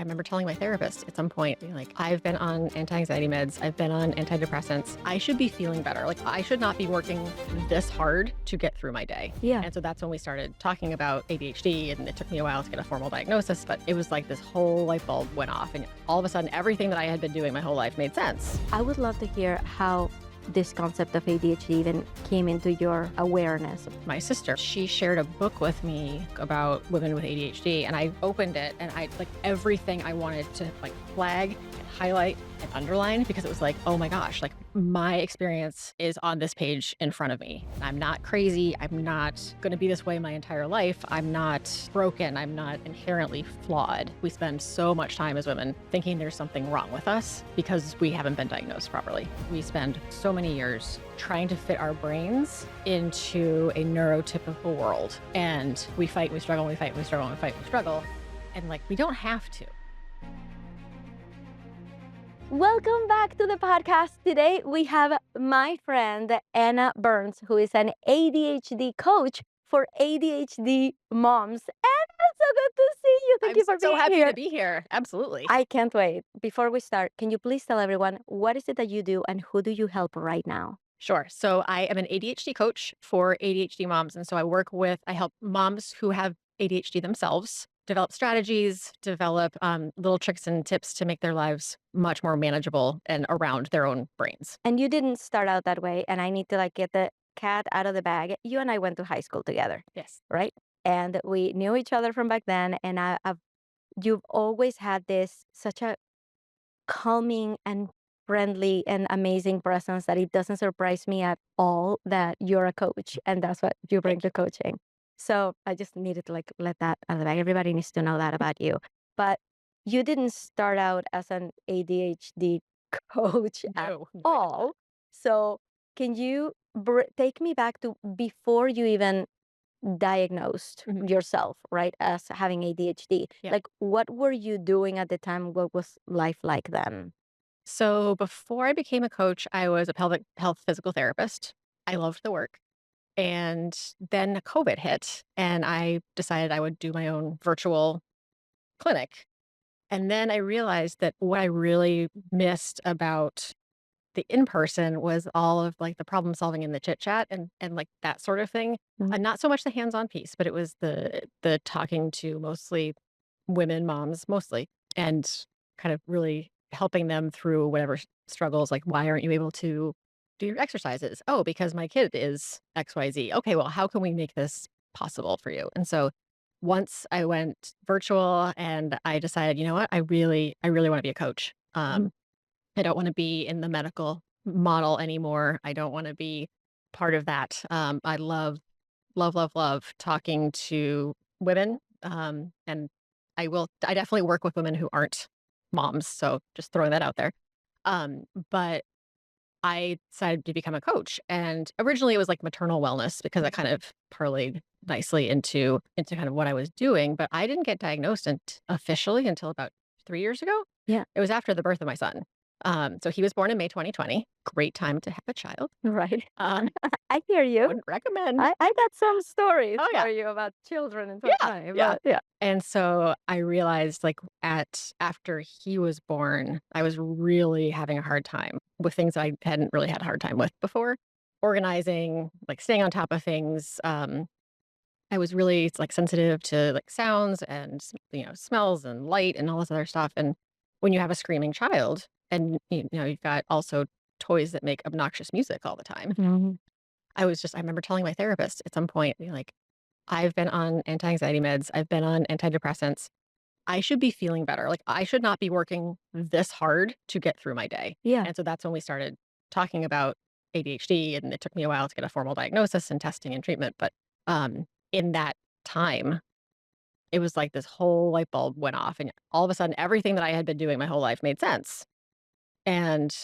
I remember telling my therapist at some point, being like, I've been on anti-anxiety meds. I've been on antidepressants. I should be feeling better. Like, I should not be working this hard to get through my day. Yeah. And so that's when we started talking about ADHD, and it took me a while to get a formal diagnosis, but it was like this whole light bulb went off, and all of a sudden, everything that I had been doing my whole life made sense. I would love to hear how this concept of ADHD even came into your awareness. My sister, she shared a book with me about women with ADHD, and I opened it, and I like everything I wanted to like flag and highlight and underline, because it was like, oh my gosh, like my experience is on this page in front of me. I'm not crazy. I'm not going to be this way my entire life. I'm not broken. I'm not inherently flawed. We spend so much time as women thinking there's something wrong with us because we haven't been diagnosed properly. We spend so many years trying to fit our brains into a neurotypical world. And we fight, we struggle, we fight, we struggle, we fight, we struggle. And like, we don't have to. Welcome back to the podcast. Today we have my friend Anna Burns, who is an ADHD coach for ADHD moms. Anna, so good to see you. Thank you for so being happy here. to be here. Absolutely. I can't wait. Before we start, can you please tell everyone what is it that you do and who do you help right now? Sure. So I am an ADHD coach for ADHD moms. And so I help moms who have ADHD themselves develop strategies, develop little tricks and tips to make their lives much more manageable and around their own brains. And you didn't start out that way, and I need to like get the cat out of the bag. You and I went to high school together, Yes. right? And we knew each other from back then, and you've always had this such a calming and friendly and amazing presence that it doesn't surprise me at all that you're a coach, and that's what you bring to coaching. So I just needed to like let that out of the bag. Everybody needs to know that about you. But you didn't start out as an ADHD coach at No. all. So can you take me back to before you even diagnosed Mhm. yourself, right, as having ADHD? Yeah. Like, what were you doing at the time? What was life like then? So before I became a coach, I was a pelvic health physical therapist. I loved the work. And then COVID hit, and I decided I would do my own virtual clinic. And then I realized that what I really missed about the in-person was all of like the problem solving and the chit chat and like that sort of thing. Mhm. And not so much the hands-on piece, but it was the talking to mostly women, moms mostly, and kind of really helping them through whatever struggles. Like, why aren't you able to do your exercises? Oh, because my kid is XYZ. Okay, well, how can we make this possible for you? And so once I went virtual and I decided, you know what, I really want to be a coach. Mhm. I don't want to be in the medical model anymore. I don't want to be part of that. I love talking to women. And I definitely work with women who aren't moms. So just throwing that out there. But I decided to become a coach. And originally it was like maternal wellness because that kind of parlayed nicely into kind of what I was doing. But I didn't get diagnosed officially until about 3 years ago. Yeah. It was after the birth of my son. So he was born in May 2020. Great time to have a child. Right. Um, I hear you. wouldn't recommend. I got some stories Oh yeah. for you about children in Yeah. 2020, Yeah. but yeah. And so I realized like after he was born, I was really having a hard time with things I hadn't really had a hard time with before. Organizing, like staying on top of things. I was really like sensitive to like sounds and smells and light and all this other stuff. And when you have a screaming child and you've got also toys that make obnoxious music all the time. Mhm. I remember telling my therapist at some point, being like, I've been on anti-anxiety meds. I've been on antidepressants. I should be feeling better. Like, I should not be working this hard to get through my day. Yeah. And so that's when we started talking about ADHD, and it took me a while to get a formal diagnosis and testing and treatment. But in that time, it was like this whole light bulb went off, and all of a sudden, everything that I had been doing my whole life made sense. And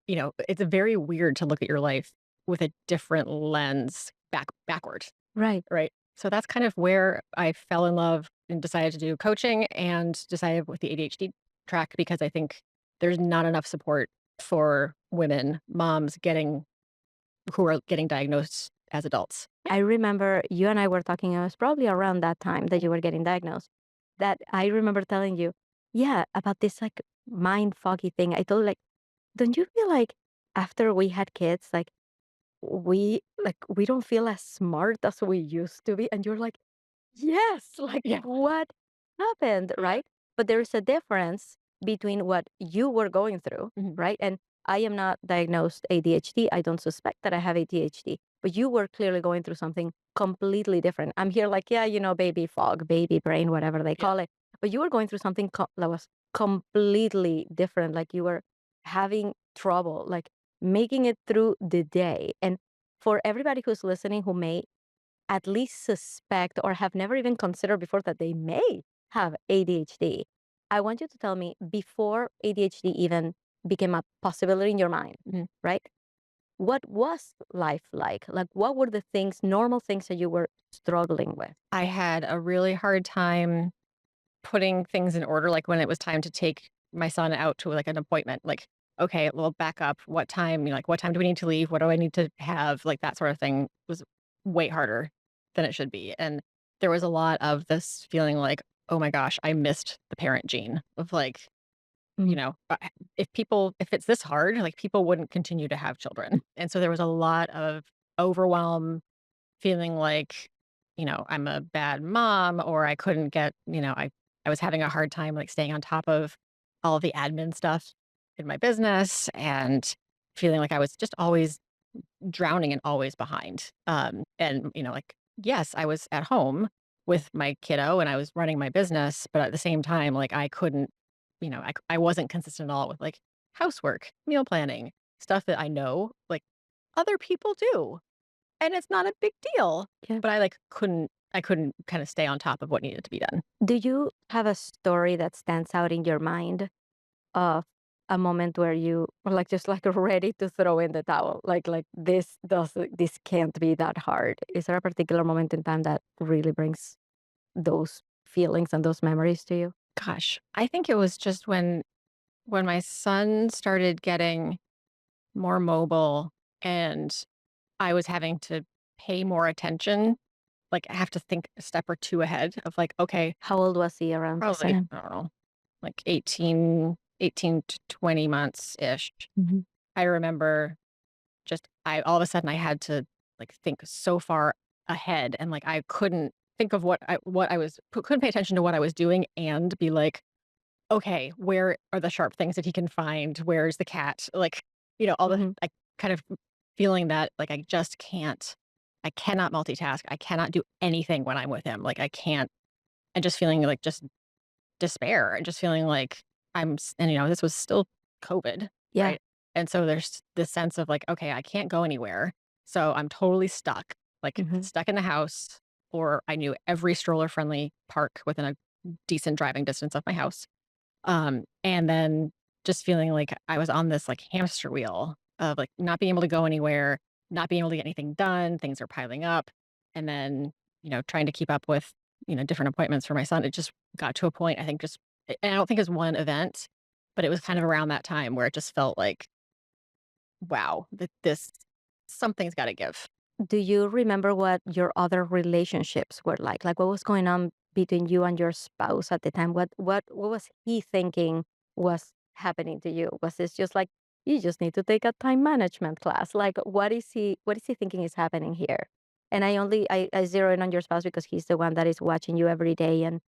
it's very weird to look at your life with a different lens backward. Right. Right. So that's kind of where I fell in love and decided to do coaching and decided with the ADHD track, because I think there's not enough support for women, moms who are getting diagnosed as adults. I remember you and I were talking, it was probably around that time that you were getting diagnosed, that I remember telling you, yeah, about this like mind foggy thing. I told like, don't you feel like after we had kids, like we don't feel as smart as we used to be? And you're like, yes, like Yeah. what happened, right? But there is a difference between what you were going through, Mhm. right? And I am not diagnosed ADHD. I don't suspect that I have ADHD, but you were clearly going through something completely different. I'm here like, yeah, baby fog, baby brain, whatever they Yeah. call it. But you were going through something that was completely different. Like you were having trouble, like making it through the day. And for everybody who's listening who may at least suspect or have never even considered before that they may have ADHD. I want you to tell me before ADHD even became a possibility in your mind, Mhm. right? What was life like? Like, what were the things, normal things that you were struggling with? I had a really hard time putting things in order, like when it was time to take my son out to like an appointment, like, okay, well, back up. What time, like, what time do we need to leave? What do I need to have? Like that sort of thing was way harder than it should be. And there was a lot of this feeling like, oh my gosh, I missed the parent gene of like, Mm, if it's this hard, like people wouldn't continue to have children. And so there was a lot of overwhelm, feeling like, I'm a bad mom or I couldn't get, I was having a hard time like staying on top of all the admin stuff in my business and feeling like I was just always drowning and always behind. And, like, yes, I was at home with my kiddo and I was running my business, but at the same time, like I couldn't, I wasn't consistent at all with like housework, meal planning, stuff that I know like other people do and it's not a big deal, yeah. but I couldn't kinda stay on top of what needed to be done. Do you have a story that stands out in your mind of a moment where you were like just like ready to throw in the towel? Like this can't be that hard. Is there a particular moment in time that really brings those feelings and those memories to you? Gosh, I think it was just when my son started getting more mobile and I was having to pay more attention, like, I have to think a step or 2 ahead of, like, okay, How old was he around this probably, time? I don't know, like 18 to 20 months-ish. Mhm. I remember just I all of a sudden I had to, like, think so far ahead and, like, I couldn't think of what I was couldn't pay attention to what I was doing and be like, "Okay, where are the sharp things that he can find? Where's the cat?" Like, all the Mhm. I kind of feeling that, like, I cannot multitask. I cannot do anything when I'm with him. Like, I can't and just feeling like just despair and just feeling like and this was still COVID, Yeah. right? And so there's this sense of like, okay, I can't go anywhere. So I'm totally stuck, like Mhm. stuck in the house, or I knew every stroller friendly park within a decent driving distance of my house. And then just feeling like I was on this like hamster wheel of like not being able to go anywhere, not being able to get anything done, things are piling up. And then, trying to keep up with, different appointments for my son. It just got to a point, I think and I don't think it was one event, but it was kind of around that time where it just felt like, wow, that this something's got to give. Do you remember what your other relationships were like? Like what was going on between you and your spouse at the time? What was he thinking was happening to you? Was this just like you just need to take a time management class? Like what is he thinking is happening here? And I zero in on your spouse because he's the one that is watching you every day and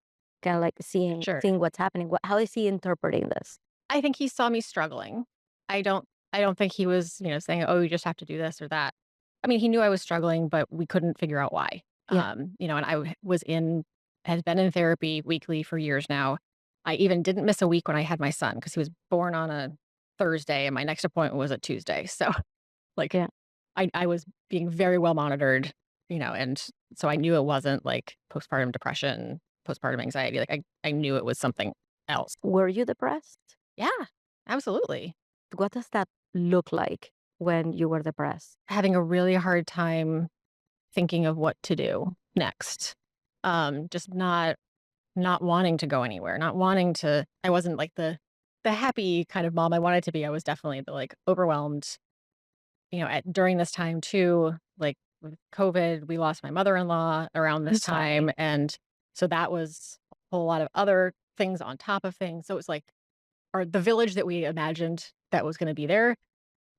kind of like seeing Sure. seeing what's happening. How is he interpreting this? I think he saw me struggling. I don't think he was, saying, "Oh, you just have to do this or that." I mean, he knew I was struggling, but we couldn't figure out why. Yeah. And has been in therapy weekly for years now. I even didn't miss a week when I had my son because he was born on a Thursday and my next appointment was a Tuesday. So, like, Yeah. I was being very well monitored, and so I knew it wasn't like postpartum depression, postpartum anxiety. Like, I knew it was something else. Were you depressed? Yeah, absolutely. What does that look like when you were depressed? Having a really hard time thinking of what to do next. Just not wanting to go anywhere, not wanting to I wasn't like the happy kind of mom I wanted to be. I was definitely the like overwhelmed, during this time too, like with COVID, we lost my mother-in-law around I'm this sorry. time. And so that was a whole lot of other things on top of things. So it was like, or the village that we imagined that was going to be there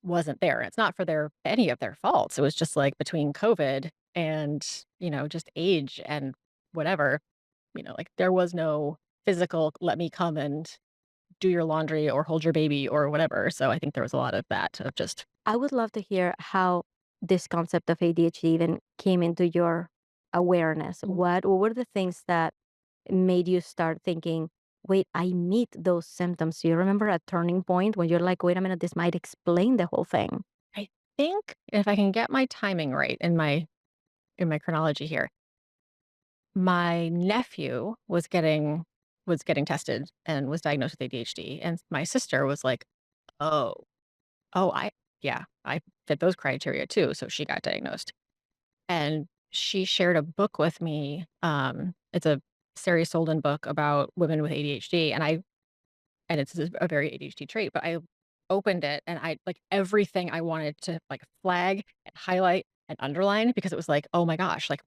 wasn't there. It's not for any of their faults. It was just like between COVID and, just age and whatever, like there was no physical, let me come and do your laundry or hold your baby or whatever. So I think there was a lot of that of just, I would love to hear how this concept of ADHD even came into your awareness. Mhm. What were the things that made you start thinking, wait, I need those symptoms? Do you remember a turning point when you're like, wait a minute, this might explain the whole thing? I think if I can get my timing right in my chronology here, my nephew was getting tested and was diagnosed with ADHD. And my sister was like, oh, oh, yeah, I fit those criteria too. So she got diagnosed. And she shared a book with me. It's a Sari Solden book about women with ADHD, and it's a very ADHD trait. But I opened it, and I like everything I wanted to like flag and highlight and underline because it was like, oh my gosh, like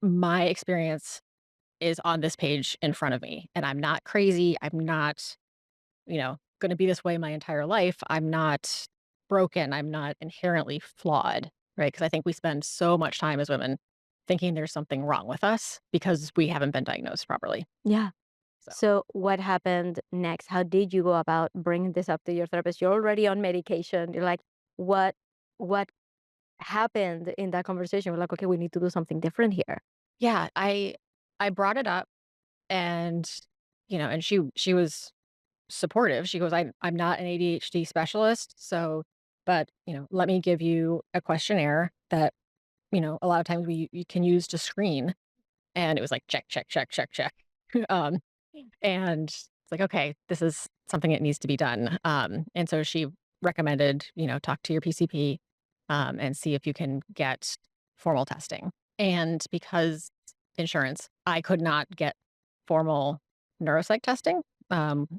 my experience is on this page in front of me, and I'm not crazy. I'm not, going to be this way my entire life. I'm not broken. I'm not inherently flawed, right? Because I think we spend so much time as women thinking there's something wrong with us because we haven't been diagnosed properly. Yeah. So, So, what happened next? How did you go about bringing this up to your therapist? You're already on medication. You're like, what happened in that conversation? We're like, okay, we need to do something different here. yeah, I brought it up, and and she was supportive. She goes, I'm not an ADHD specialist, so but, let me give you a questionnaire that, a lot of times we you can use to screen. And it was like, check, check, check, check, check. um, and it's like, okay, this is something that needs to be done. And so she recommended, talk to your PCP, and see if you can get formal testing. And because insurance, I could not get formal neuropsych testing,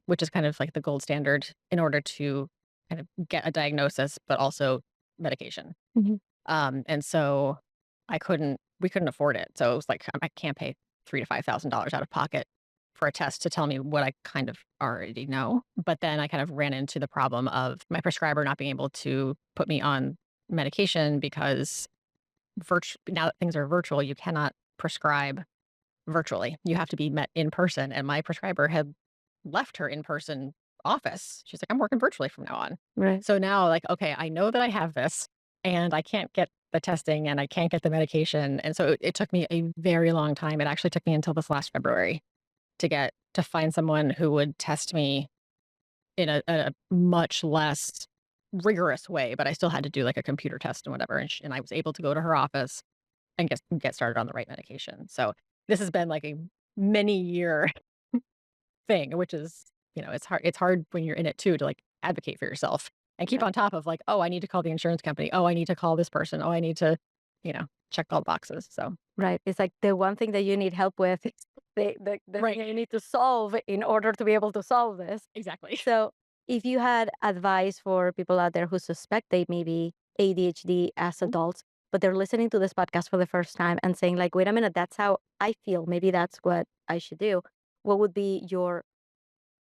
which is kind of like the gold standard in order to kind of get a diagnosis, but also medication. Mhm. And so we couldn't afford it. So it was like, I can't pay $3 to $5,000 out of pocket for a test to tell me what I kind of already know. But then I kind of ran into the problem of my prescriber not being able to put me on medication because now that things are virtual, you cannot prescribe virtually. You have to be met in person. And my prescriber had left her in person office. She's like, I'm working virtually from now on. Right. So now, like, okay, I know that I have this and I can't get the testing and I can't get the medication. And so it took me a very long time. It actually took me until this last February to find someone who would test me in a much less rigorous way. But I still had to do like a computer test and whatever. And I was able to go to her office and get started on the right medication. So this has been like a many year thing, which is, it's hard when you're in it too to like advocate for yourself and keep on top of like, oh, I need to call the insurance company. Oh, I need to call this person. Oh, I need to, check all the boxes. So Right. It's like the one thing that you need help with is the thing right, that you need to solve in order to be able to solve this. exactly. So, if you had advice for people out there who suspect they may be ADHD as adults, but they're listening to this podcast for the first time and saying, like, wait a minute, that's how I feel. Maybe that's what I should do. What would be your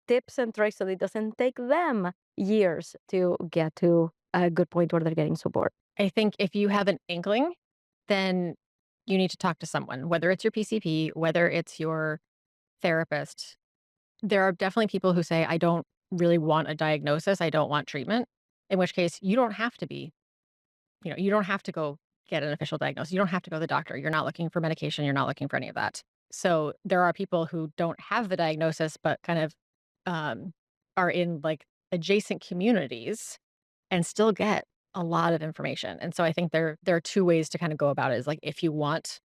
tips and tricks so it doesn't take them years to get to a good point where they're getting support? I think if you have an inkling, then you need to talk to someone, whether it's your PCP, whether it's your therapist. There are definitely people who say, I don't really want a diagnosis. I don't want treatment, in which case you don't have to be. You don't have to go get an official diagnosis. You don't have to go to the doctor. You're not looking for medication. You're not looking for any of that. So there are people who don't have the diagnosis, but kind of um, are in like adjacent communities and still get a lot of information. And so I think there are two ways to kind of go about it. Is like if you want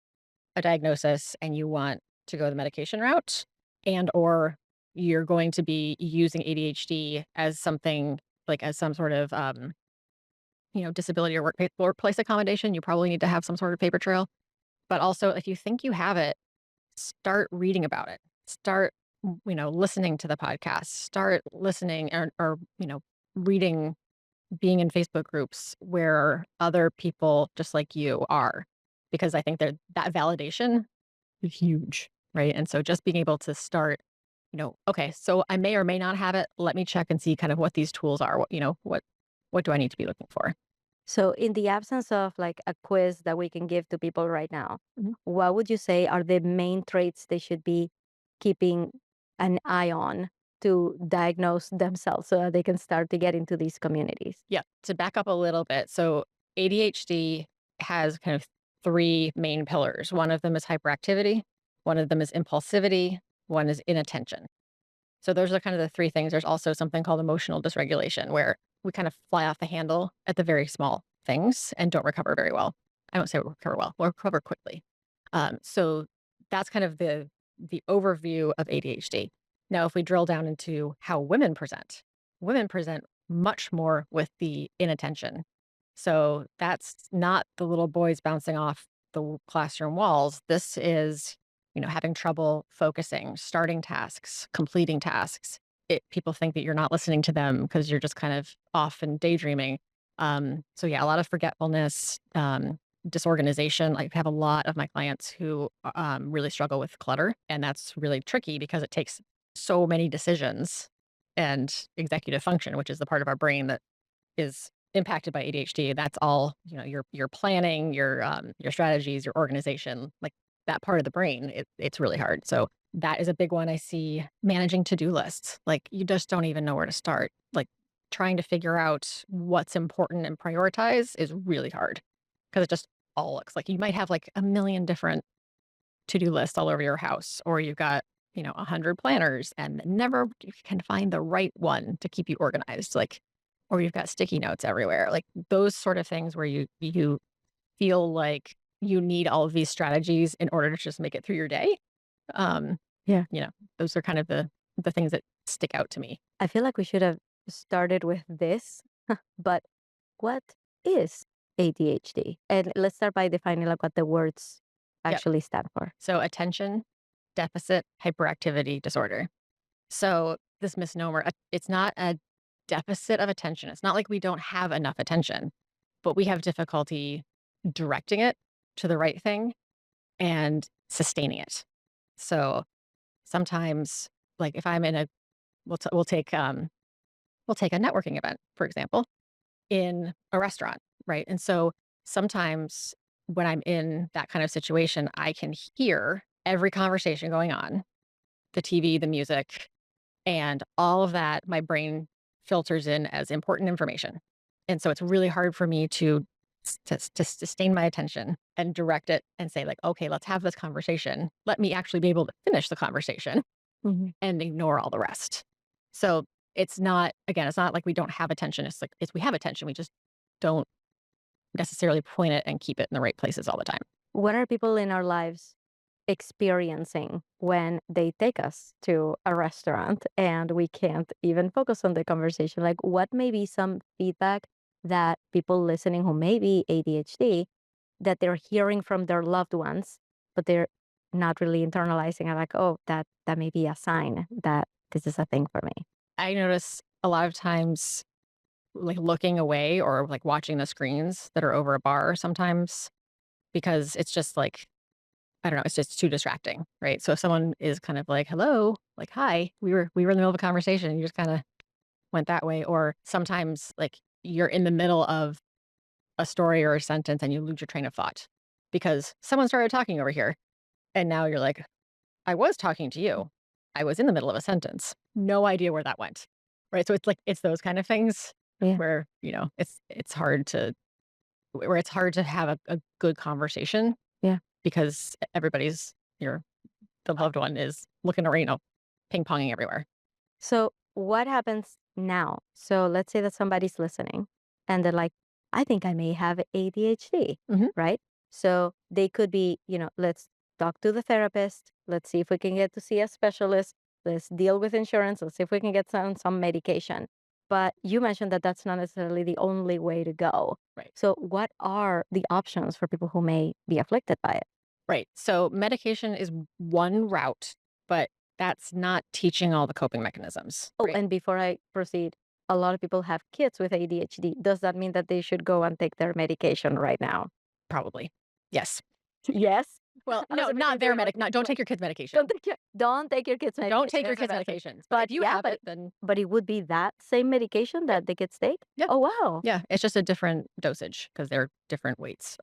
a diagnosis and you want to go the medication route, and or you're going to be using ADHD as something like as some sort of disability or workplace accommodation, you probably need to have some sort of paper trail. But also, if you think you have it, start reading about it. Start, listening to the podcast. Start listening or reading, being in Facebook groups where other people just like you are, because I think that validation is huge, right? And so just being able to start Okay, so I may or may not have it. Let me check and see kind of what these tools are. What do I need to be looking for? So, in the absence of like a quiz that we can give to people right now, Mhm. what would you say are the main traits they should be keeping an eye on to diagnose themselves so that they can start to get into these communities? Yeah, to back up a little bit. So ADHD has kind of three main pillars. One of them is hyperactivity, one of them is impulsivity, one is inattention. So those are kind of the three things. There's also something called emotional dysregulation, where we kind of fly off the handle at the very small things and don't recover very well. I won't say we recover well, we'll recover quickly. So that's kind of the overview of ADHD. Now, if we drill down into how women present much more with the inattention. So that's not the little boys bouncing off the classroom walls. This is having trouble focusing, starting tasks, completing tasks. People think that you're not listening to them because you're just kind of off and daydreaming. So yeah, a lot of forgetfulness, disorganization. I have a lot of my clients who really struggle with clutter, and that's really tricky because it takes so many decisions and executive function, which is the part of our brain that is impacted by ADHD. That's all, your planning, your strategies, your organization, like that part of the brain, it's really hard. So that is a big one I see. Managing to-do lists. Like you just don't even know where to start. Like trying to figure out what's important and prioritize is really hard because it just all looks like you might have like a million different to-do lists all over your house, or you've got, 100 planners and never you can find the right one to keep you organized. Like, or you've got sticky notes everywhere. Like those sort of things where you feel like you need all of these strategies in order to just make it through your day. Um, Yeah. you know, those are kind of the things that stick out to me. I feel like we should have started with this, but what is ADHD? And let's start by defining like what the words Yep. actually stand for. So attention deficit hyperactivity disorder. So this misnomer, it's not a deficit of attention. It's not like we don't have enough attention, but we have difficulty directing it to the right thing and sustaining it. So sometimes, like if I'm in a, we'll take a networking event, for example, in a restaurant, right? And so sometimes when I'm in that kind of situation, I can hear every conversation going on, the TV, the music, and all of that, my brain filters in as important information. And so it's really hard for me to sustain my attention and direct it and say like, okay, let's have this conversation. Let me actually be able to finish the conversation Mhm. and ignore all the rest. So it's not, again, it's not like we don't have attention. It's like, we have attention. We just don't necessarily point it and keep it in the right places all the time. What are people in our lives experiencing when they take us to a restaurant and we can't even focus on the conversation? Like, what may be some feedback that people listening who may be ADHD that they're hearing from their loved ones, but they're not really internalizing and like, oh, that may be a sign that this is a thing for me. I notice a lot of times like looking away or like watching the screens that are over a bar sometimes because it's just like, I don't know, it's just too distracting, right? So if someone is kind of like, "Hello," like, "Hi," we were in the middle of a conversation and you just kinda went that way, or sometimes, like, you're in the middle of a story or a sentence and you lose your train of thought because someone started talking over here, and now you're like, "I was talking to you. I was in the middle of a sentence. No idea where that went." Right? So it's like it's those kind of things Yeah. where, it's hard to where it's hard to have a good conversation Yeah. because everybody's your the loved one is looking around, ping-ponging everywhere. So what happens now? So let's say that somebody's listening and they're like, I think I may have ADHD, Mhm. right? So they could be, let's talk to the therapist. Let's see if we can get to see a specialist. Let's deal with insurance. Let's see if we can get some medication. But you mentioned that that's not necessarily the only way to go. Right. So what are the options for people who may be afflicted by it? Right. So medication is one route, but that's not teaching all the coping mechanisms, Oh, right? and before I proceed, a lot of people have kids with ADHD. Does that mean that they should go and take their medication right now? Probably. Yes. Yes. Well, I don't no, say not medication, their but like, no, don't take your kid's medication. don't take your kids' Don't medication. take your That's the kids' best thing. medications. But But if you yeah, have it, then but it would be that same medication yeah, that the kids take? yeah, Oh, wow. yeah. It's just a different dosage because they're different weights.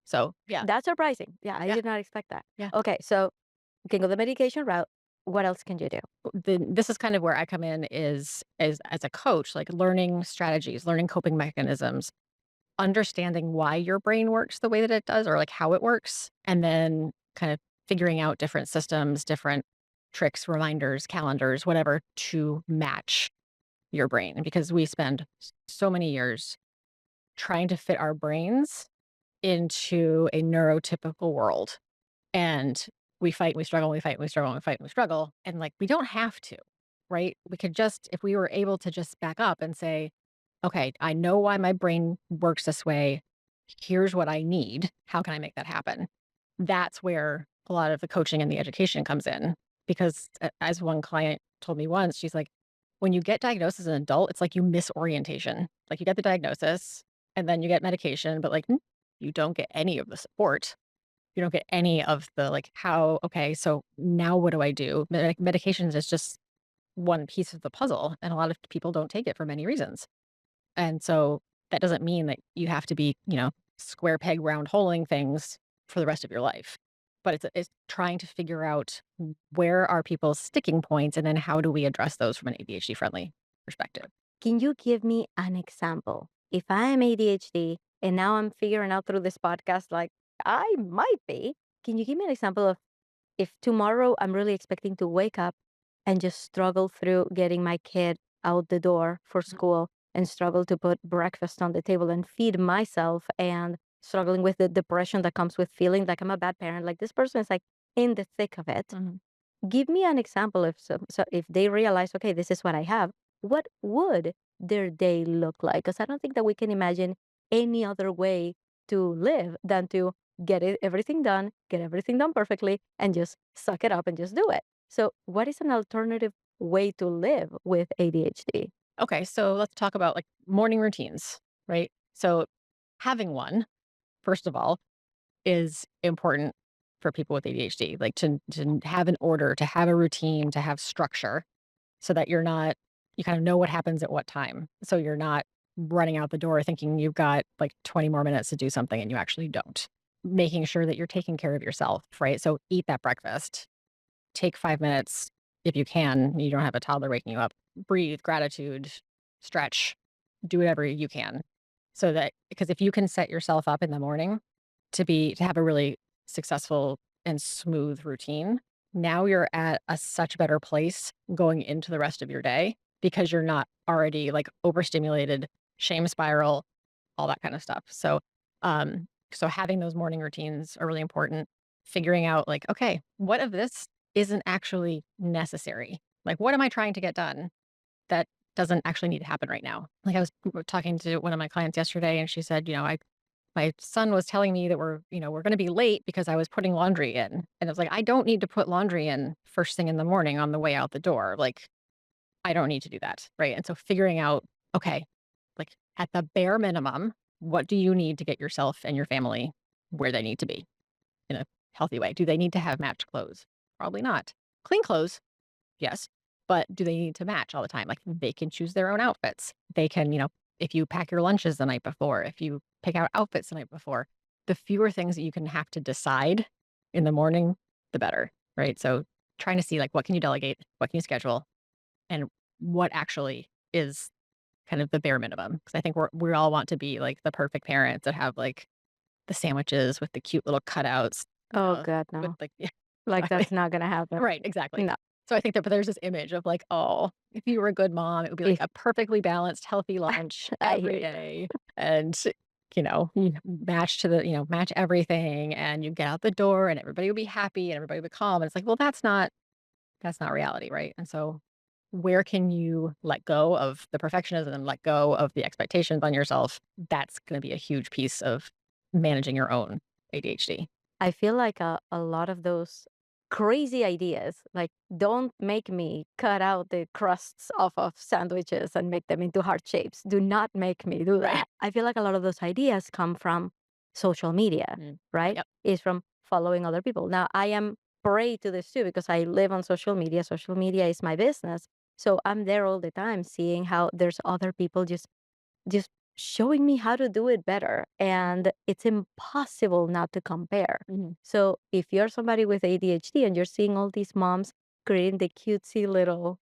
So yeah, That's surprising. Yeah, I yeah, did not expect that. yeah. Okay, so you can go the medication route. What else can you do? This is kind of where I come in is as a coach, like learning strategies, learning coping mechanisms, understanding why your brain works the way that it does or like how it works, and then kind of figuring out different systems, different tricks, reminders, calendars, whatever to match your brain. Because we spend so many years trying to fit our brains into a neurotypical world. And we fight, we struggle, we fight, we struggle, we fight, we struggle. And like, we don't have to, right? We could just, if we were able to just back up and say, okay, I know why my brain works this way. Here's what I need. How can I make that happen? That's where a lot of the coaching and the education comes in. Because as one client told me once, she's like, when you get diagnosed as an adult, it's like you miss orientation. Like you get the diagnosis and then you get medication, but like you don't get any of the support. You don't get any of the like how, okay, so now what do I do? Medications is just one piece of the puzzle. And a lot of people don't take it for many reasons. And so that doesn't mean that you have to be, square peg round holing things for the rest of your life. But it's trying to figure out where are people's sticking points and then how do we address those from an ADHD friendly perspective. Can you give me an example? If I am ADHD and now I'm figuring out through this podcast, like I might be, can you give me an example of if tomorrow I'm really expecting to wake up and just struggle through getting my kid out the door for Mhm. school and struggle to put breakfast on the table and feed myself and struggling with the depression that comes with feeling like I'm a bad parent, like this person is like in the thick of it. Mhm. Give me an example if so if they realize, okay, this is what I have, what would their day look like? Because I don't think that we can imagine any other way to live than to everything done, get everything done perfectly, and just suck it up and just do it. So, what is an alternative way to live with ADHD? Okay, so let's talk about like morning routines, right? So having one, first of all, is important for people with ADHD, like to have an order, to have a routine, to have structure so that you kind of know what happens at what time. So you're not running out the door thinking you've got like 20 more minutes to do something and you actually don't. Making sure that you're taking care of yourself, right? So eat that breakfast, take 5 minutes if you can. You don't have a toddler waking you up. Breathe, gratitude, stretch, do whatever you can. So that because if you can set yourself up in the morning to have a really successful and smooth routine, now you're at a such better place going into the rest of your day because you're not already like overstimulated, shame spiral, all that kind of stuff. So having those morning routines are really important. Figuring out like, okay, what of this isn't actually necessary? Like, what am I trying to get done that doesn't actually need to happen right now? Like I was talking to one of my clients yesterday and she said, my son was telling me that we're going to be late because I was putting laundry in. And I was like, I don't need to put laundry in first thing in the morning on the way out the door. Like, I don't need to do that. Right. And so figuring out, okay, like at the bare minimum, what do you need to get yourself and your family where they need to be in a healthy way? Do they need to have matched clothes? Probably not. Clean clothes, yes. But do they need to match all the time? Like they can choose their own outfits. They can, if you pack your lunches the night before, if you pick out outfits the night before, the fewer things that you can have to decide in the morning, the better. Right. So trying to see like what can you delegate, what can you schedule, and what actually is kind of the bare minimum. Because I think we all want to be like the perfect parents that have like the sandwiches with the cute little cutouts, Oh God, with no. like yeah, Like exactly. that's not gonna happen. Right, exactly. No. So I think that but there's this image of like, oh, if you were a good mom, it would be like If a perfectly balanced, healthy lunch I hear every you. day. And you match to match everything and you get out the door and everybody would be happy and everybody would be calm. And it's like, well, that's not reality, right? And so where can you let go of the perfectionism and let go of the expectations on yourself? That's going to be a huge piece of managing your own ADHD. I feel like a lot of those crazy ideas, like don't make me cut out the crusts off of sandwiches and make them into heart shapes. Do not make me do Right. that. I feel like a lot of those ideas come from social media, Mm. right? Yep. Is from following other people. Now, I am prey to this too because I live on social media. Social media is my business. So I'm there all the time seeing how there's other people just showing me how to do it better. And it's impossible not to compare. Mhm. So if you're somebody with ADHD and you're seeing all these moms creating the cutesy little,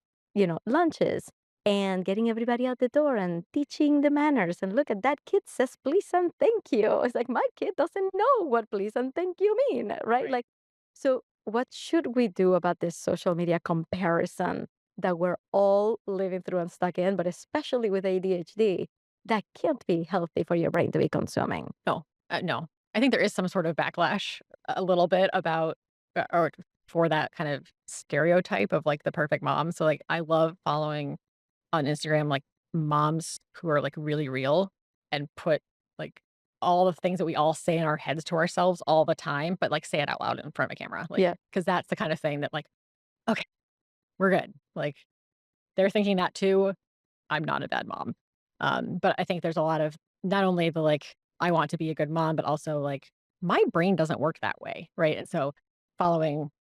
lunches and getting everybody out the door and teaching the manners. And look at that kid says please and thank you. It's like my kid doesn't know what please and thank you mean, right? Right. Like, so what should we do about this social media comparison that we're all living through and stuck in, but especially with ADHD? That can't be healthy for your brain to be consuming. No, no. I think there is some sort of backlash a little bit about or for that kind of stereotype of, like, the perfect mom. So, like, I love following on Instagram, like, moms who are, like, really real and put, like, all the things that we all say in our heads to ourselves all the time, but, like, say it out loud in front of a camera, like, Yeah. because that's the kind of thing that, like, "Okay, we're good." Like, they're thinking that too. I'm not a bad mom. But I think there's a lot of not only the, like, I want to be a good mom, but also, like, my brain doesn't work that way, right? And so following,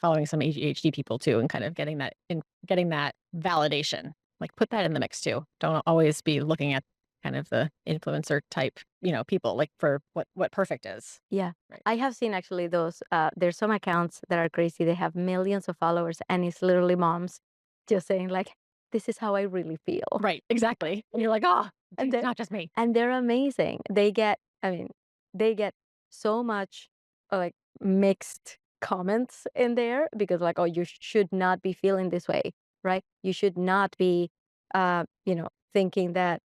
following some ADHD people too and kind of getting that validation, like, put that in the mix too. Don't always be looking at kind of the influencer type, people, like, for what perfect is. Yeah. Right. I have seen actually those, there's some accounts that are crazy. They have millions of followers and it's literally moms just saying like, this is how I really feel. Right, exactly. And you're like, "Oh, And it's they're not just me." and they're amazing. I mean, they get so much like mixed comments in there because like, oh, you should not be feeling this way, right? You should not be, thinking that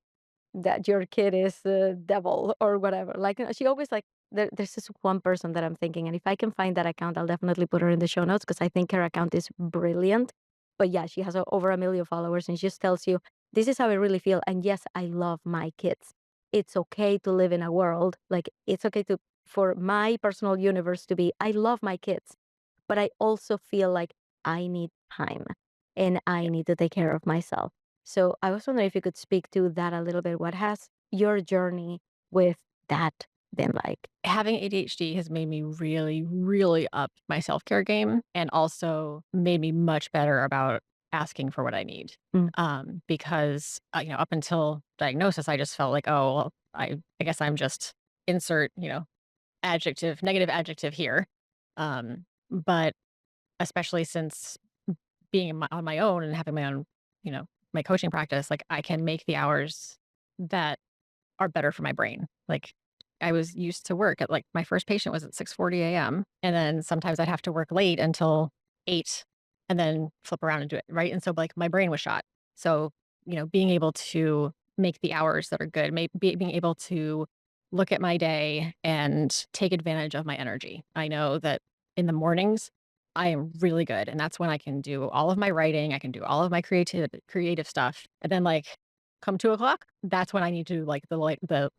your kid is the devil or whatever. Like she always like there's this one person that I'm thinking, and if I can find that account, I'll definitely put her in the show notes because I think her account is brilliant. But yeah, she has over 1 million followers, and she just tells you this is how I really feel. And yes, I love my kids. It's okay to live in a world like it's okay to for my personal universe to be. I love my kids, but I also feel like I need time and I Yeah. need to take care of myself. So I was wondering if you could speak to that a little bit. What has your journey with that been like? Having ADHD has made me really, really up my self-care game and also made me much better about asking for what I need. Mm, Because, up until diagnosis, I just felt like, "Oh, well, I guess I'm just insert, adjective, negative adjective here." But especially since being on my own and having my own, you know, my coaching practice, like, I can make the hours that are better for my brain. Like, I was used to work at like my first patient was at 6:40 AM, and then sometimes I'd have to work late until 8 and then flip around and do it, right? And so, like, my brain was shot. So, being able to make the hours that are good, being able to look at my day and take advantage of my energy. I know that in the mornings, I am really good, and that's when I can do all of my writing, I can do all of my creative stuff, and then, like, come 2 o'clock, that's when I need to do, like, the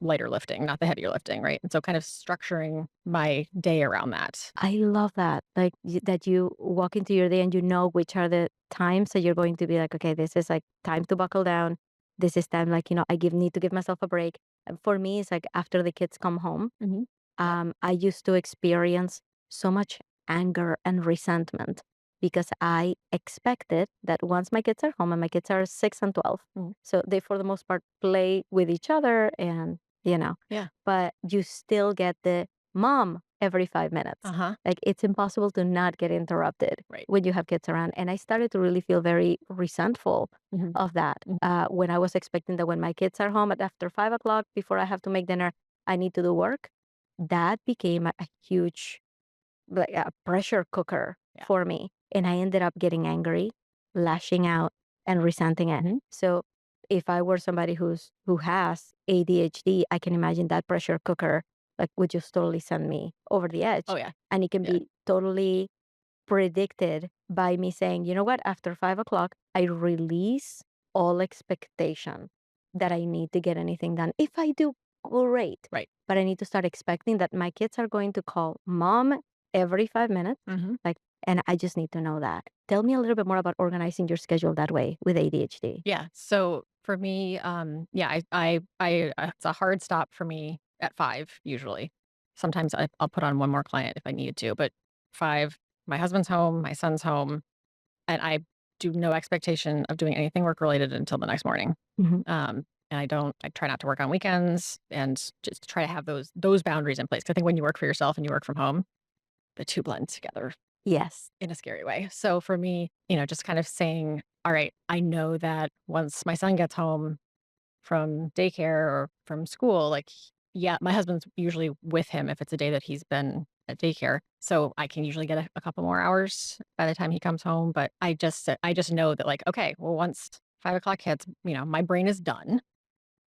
lighter lifting, not the heavier lifting, right? And so kind of structuring my day around that. I love that. Like that you walk into your day and you know which are the times that you're going to be like, okay, this is like time to buckle down. This is time like, need to give myself a break. And for me, it's like after the kids come home, Mhm. Yep. I used to experience so much anger and resentment because I expected that once my kids are home and my kids are 6 and 12, Mhm. so they, for the most part, play with each other and, Yeah. but you still get the mom every 5 minutes. Uh-huh. Like it's impossible to not get interrupted Right. when you have kids around. And I started to really feel very resentful Mhm. of that Mhm. when I was expecting that when my kids are home at after 5 o'clock, before I have to make dinner, I need to do work. That became a huge like a pressure cooker Yeah. for me. And I ended up getting angry, lashing out, and resenting it. Mhm. So if I were somebody who has ADHD, I can imagine that pressure cooker like would just totally send me over the Oh, edge. yeah. And it can Yeah. be totally predicted by me saying, you know what, after 5 o'clock, I release all expectation that I need to get anything done. If I do, great. Right. But I need to start expecting that my kids are going to call mom every 5 minutes. Mhm. Like, and I just need to know that. Tell me a little bit more about organizing your schedule that way with ADHD. Yeah. So for me, yeah, it's a hard stop for me at 5 usually. Sometimes I'll put on one more client if I needed to, but 5, my husband's home, my son's home, and I do no expectation of doing anything work related until the next morning. Mhm. And I try not to work on weekends and just try to have those boundaries in place. 'Cause I think when you work for yourself and you work from home, the two blend together Yes. in a scary way. So for me, just kind of saying, all right, I know that once my son gets home from daycare or from school, like, yeah, my husband's usually with him if it's a day that he's been at daycare. So I can usually get a couple more hours by the time he comes home. But I just know that, like, okay, well, once 5 o'clock hits, my brain is done.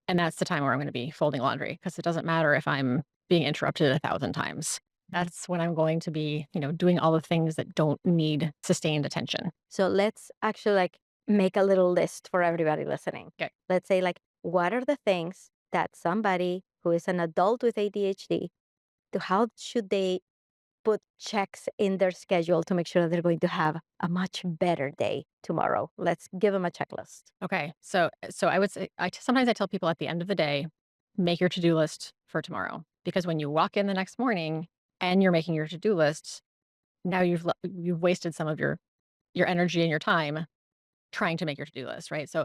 And that's the time where I'm going to be folding laundry because it doesn't matter if I'm being interrupted 1,000 times. Mhm. That's when I'm going to be, doing all the things that don't need sustained attention. So let's actually like make a little list for everybody listening. Okay. Let's say like what are the things that somebody who is an adult with ADHD, to how should they put checks in their schedule to make sure that they're going to have a much better day tomorrow? Let's give them a checklist. Okay. So I would say sometimes I tell people at the end of the day, make your to-do list for tomorrow because when you walk in the next morning and you're making your to-do list, now you've wasted some of your energy and your time trying to make your to-do list, right? So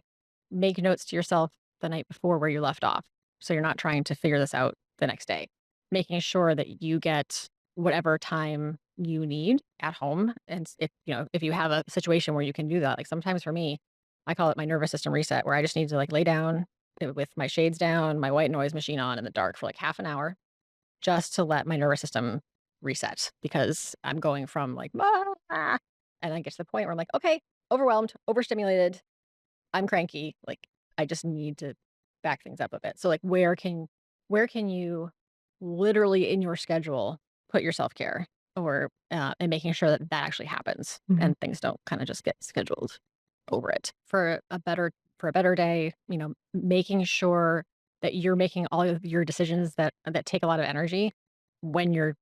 make notes to yourself the night before where you left off. So you're not trying to figure this out the next day. Making sure that you get whatever time you need at home. And if you have a situation where you can do that, like sometimes for me, I call it my nervous system reset, where I just need to like lay down with my shades down, my white noise machine on in the dark for like half an hour just to let my nervous system reset because I'm going from like, "Ah," and I get to the point where I'm like, okay, overwhelmed, overstimulated, I'm cranky. Like I just need to back things up a bit. So like where can you literally in your schedule put your self-care or and making sure that that actually happens Mhm. and things don't kind of just get scheduled over it for a better day, making sure that you're making all of your decisions that take a lot of energy when you're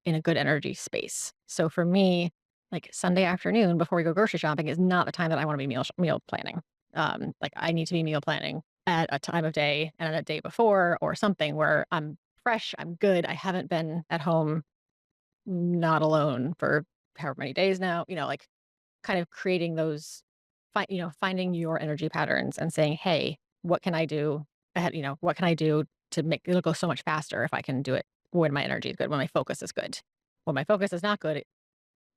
in a good energy space. So for me, like Sunday afternoon before we go grocery shopping is not the time that I want to be meal planning. Like I need to be meal planning at a time of day and a day before or something where I'm fresh, I'm good. I haven't been at home not alone for however many days now, like kind of creating those finding your energy patterns and saying, "Hey, what can I do ahead, what can I do to make it'll go so much faster if I can do it when my energy is good, when my focus is good." When my focus is not good,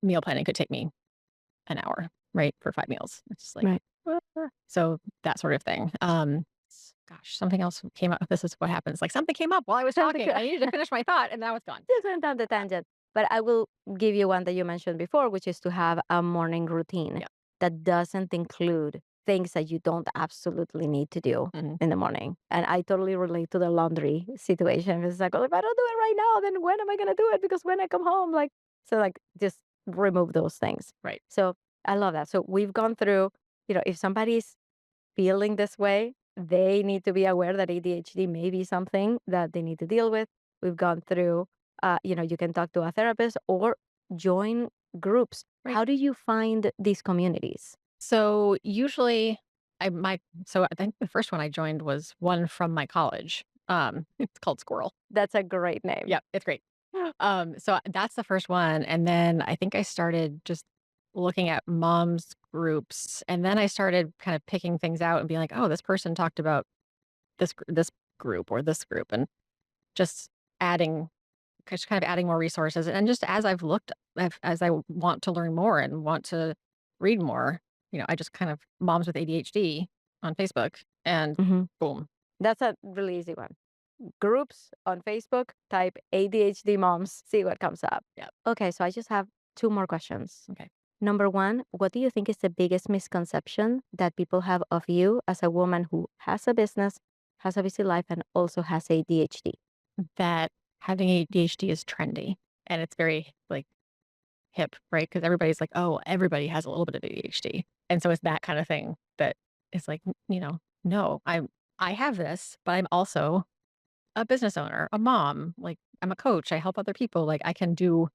meal planning could take me an hour, right, for 5 meals. It's just like, Right. so that sort of thing. Gosh, something else came up. This is what happens. Like something came up while I was talking. I needed to finish my thought, and now it's gone. Just went down the tangent. But I will give you one that you mentioned before, which is to have a morning routine Yeah. that doesn't include things that you don't absolutely need to do Mhm. in the morning. And I totally relate to the laundry situation. It's like, well, if I don't do it right now, then when am I going to do it? Because when I come home, like, so like just remove those things. Right. So I love that. So we've gone through, if somebody's feeling this way, they need to be aware that ADHD may be something that they need to deal with. We've gone through, you can talk to a therapist or join groups. Right. How do you find these communities? So usually so I think the first one I joined was one from my college. It's called Squirrel. That's a great name. Yeah, it's great. So that's the first one. And then I think I started just looking at moms groups. And then I started kind of picking things out and being like, oh, this person talked about this group or this group and just adding just kind of adding more resources. And just as I've looked as I want to learn more and want to read more, I just kind of moms with ADHD on Facebook and Hmm. boom. That's a really easy one. Groups on Facebook, type ADHD moms, see what comes up. Yeah. Okay, so I just have two more questions. Okay. Number one, what do you think is the biggest misconception that people have of you as a woman who has a business, has a busy life, and also has ADHD? That having ADHD is trendy and it's very like hip, right? Because everybody's like, oh, everybody has a little bit of ADHD. And so it's that kind of thing that is like, no, I have this, but I'm also a business owner, a mom, like I'm a coach, I help other people. Like I can do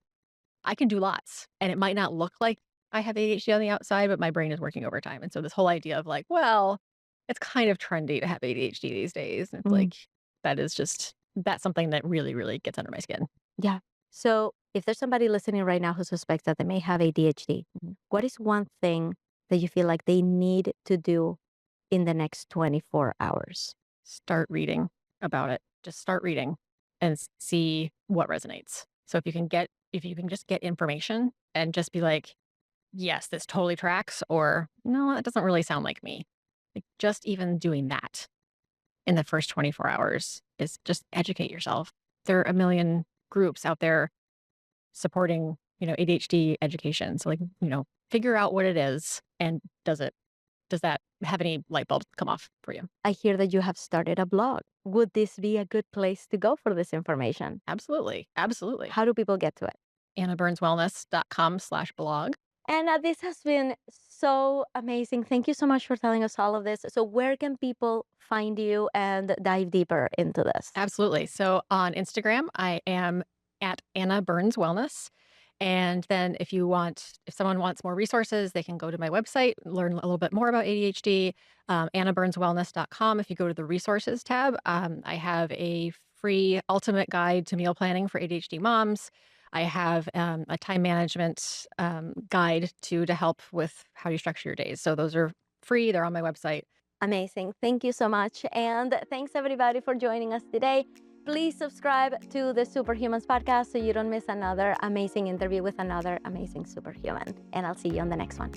lots. And it might not look like I have ADHD on the outside, but my brain is working overtime. And so this whole idea of like, well, it's kind of trendy to have ADHD these days. And it's Mm. like that's something that really, really gets under my skin. Yeah. So if there's somebody listening right now who suspects that they may have ADHD, Mhm. what is one thing that you feel like they need to do in the next 24 hours? Start reading about it. Just start reading and see what resonates. So if you can just get information and just be like, yes, this totally tracks, or no, that doesn't really sound like me. Like just even doing that in the first 24 hours is just educate yourself. There are a million groups out there supporting, ADHD education. So figure out what it is and does that have any light bulbs come off for you? I hear that you have started a blog. Would this be a good place to go for this information? Absolutely. Absolutely. How do people get to it? AnnaBurnsWellness.com/blog. And this has been so amazing. Thank you so much for telling us all of this. So, where can people find you and dive deeper into this? Absolutely. So on Instagram, I am at Anna Burns Wellness. And then if someone wants more resources, they can go to my website, learn a little bit more about ADHD, AnnaBurnsWellness.com. If you go to the resources tab, I have a free ultimate guide to meal planning for ADHD moms. I have a time management guide to help with how you structure your days. So those are free. They're on my website. Amazing. Thank you so much. And thanks everybody for joining us today. Please subscribe to the Superhumans podcast so you don't miss another amazing interview with another amazing superhuman. And I'll see you on the next one.